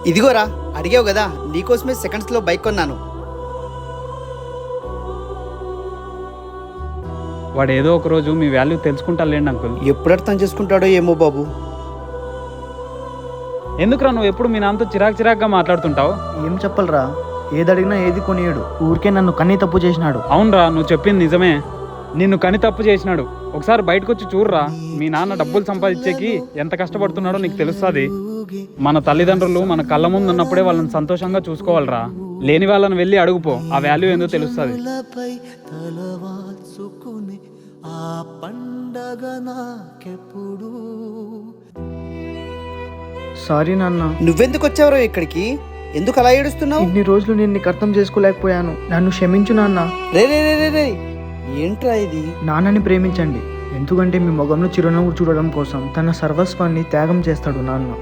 ఇదిగోరా, అడిగావు కదా, నీకోసమే సెకండ్స్లో బైక్ కొన్నాను. వాడు ఏదో ఒక రోజు మీ వాల్యూ తెలుసుకుంటాలేండి అంకుల్. ఎప్పుడు అర్థం చేసుకుంటాడో ఏమో బాబు. ఎందుకురా నువ్వు ఎప్పుడు మీ నాన్నతో చిరాకుగా మాట్లాడుతుంటావు? ఏం చెప్పలరా, ఏది అడిగినా ఏది కొనియాడు. ఊరికే నన్ను కన్నీ తప్పు చేసినాడు. అవునరా, నువ్వు చెప్పింది నిజమే. నిన్ను కని తప్పు చేసినాడు. ఒకసారి బయటకు వచ్చి చూడరా, మీ నాన్న డబ్బులు సంపాదించేకి ఎంత కష్టపడుతున్నాడో నీకు తెలుస్తుంది. మన తల్లిదండ్రులు మన కళ్ళ ముందు ఉన్నప్పుడే వాళ్ళని సంతోషంగా చూసుకోవాలరా. లేని వాళ్ళని వెళ్ళి అడుగుపో, ఆ వాల్యూ ఏందో తెలుస్తుంది. సారీ నాన్న. నువ్వెందుకు వచ్చావురో ఇక్కడికి? ఎందుకు అలా ఏడుస్తున్నావు? ఇన్ని రోజులు నేను నీకు అర్థం చేసుకోలేకపోయాను. నన్ను క్షమించు నాన్న. రే రే రే రే రే, ఏంట్రా ఇది? నాన్నని ప్రేమించండి, ఎందుకంటే మీ మొగంలో చిరునవ్వు చూడడం కోసం తన సర్వస్వాన్ని త్యాగం చేస్తాడు నాన్న.